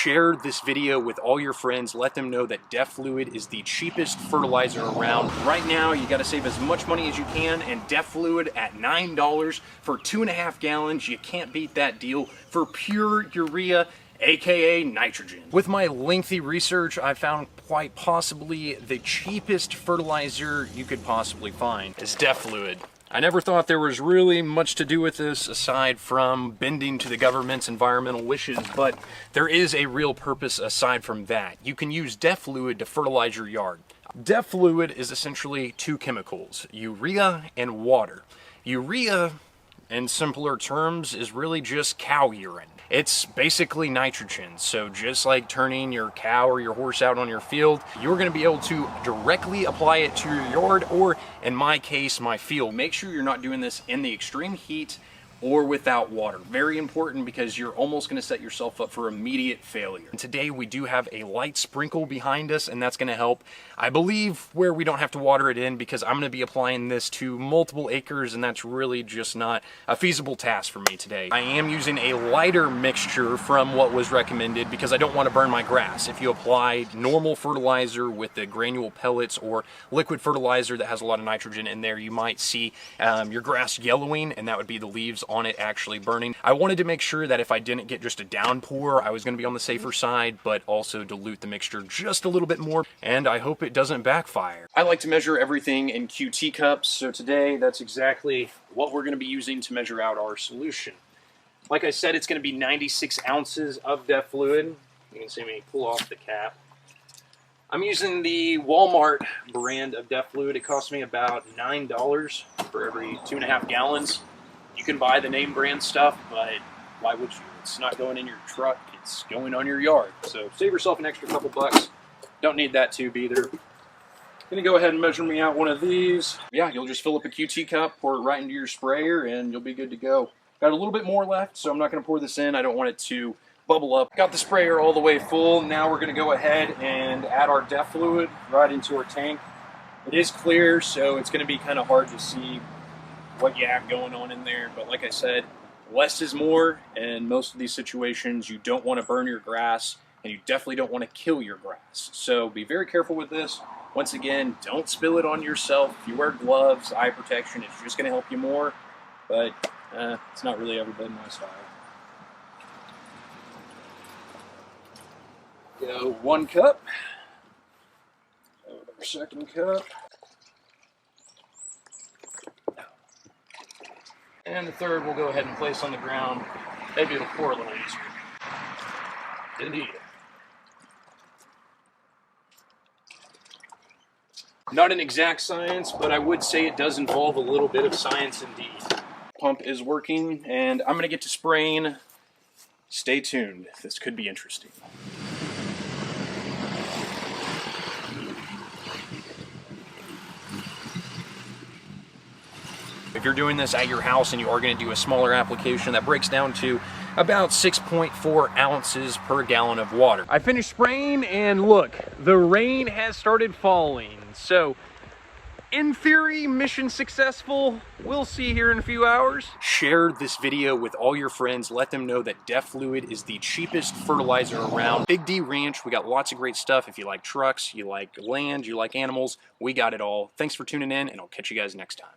Share this video with all your friends. Let them know that DEF Fluid is the cheapest fertilizer around. Right now, you got to save as much money as you can, and DEF Fluid at $9 for 2.5 gallons. You can't beat that deal for pure urea, aka nitrogen. With my lengthy research, I found quite possibly the cheapest fertilizer you could possibly find is DEF Fluid. I never thought there was really much to do with this aside from bending to the government's environmental wishes, but there is a real purpose aside from that. You can use DEF Fluid to fertilize your yard. DEF Fluid is essentially two chemicals, urea and water. Urea, in simpler terms, is really just cow urine. It's basically nitrogen, so just like turning your cow or your horse out on your field, you're going to be able to directly apply it to your yard, or in my case, my field. Make sure you're not doing this in the extreme heat or without water. Very important, because you're almost going to set yourself up for immediate failure. And today we do have a light sprinkle behind us, and that's going to help, I believe, where we don't have to water it in, because I'm going to be applying this to multiple acres, and that's really just not a feasible task for me today. I am using a lighter mixture from what was recommended because I don't want to burn my grass. If you apply normal fertilizer with the granule pellets or liquid fertilizer that has a lot of nitrogen in there, you might see your grass yellowing, and that would be the leaves on it actually burning. I wanted to make sure that if I didn't get just a downpour, I was going to be on the safer side, but also dilute the mixture just a little bit more, and I hope it doesn't backfire. I like to measure everything in QT cups, so today that's exactly what we're going to be using to measure out our solution. Like I said, it's going to be 96 ounces of DEF Fluid. You can see me pull off the cap. I'm using the Walmart brand of DEF Fluid. It cost me about $9 for every 2.5 gallons. You can buy the name brand stuff, but why would you? It's not going in your truck, it's going on your yard. So save yourself an extra couple bucks. Don't need that tube either. Gonna go ahead and measure me out one of these. Yeah, you'll just fill up a QT cup, pour it right into your sprayer, and you'll be good to go. Got a little bit more left, so I'm not gonna pour this in. I don't want it to bubble up. Got the sprayer all the way full. Now we're gonna go ahead and add our DEF Fluid right into our tank. It is clear, so it's gonna be kind of hard to see what you have going on in there, but like I said, less is more, and most of these situations you don't want to burn your grass, and you definitely don't want to kill your grass. So be very careful with this. Once again, don't spill it on yourself. If you wear gloves, eye protection, it's just going to help you more, but it's not really ever been my style. Go 1 cup. Go with our second cup. And the third we'll go ahead and place on the ground. Maybe it'll pour a little easier. Indeed. Not an exact science, but I would say it does involve a little bit of science indeed. Pump is working, and I'm going to get to spraying. Stay tuned. This could be interesting. If you're doing this at your house and you are going to do a smaller application, that breaks down to about 6.4 ounces per gallon of water. I finished spraying, and look, the rain has started falling. So, in theory, mission successful. We'll see here in a few hours. Share this video with all your friends. Let them know that DEF Fluid is the cheapest fertilizer around. Big D Ranch, we got lots of great stuff. If you like trucks, you like land, you like animals, we got it all. Thanks for tuning in, and I'll catch you guys next time.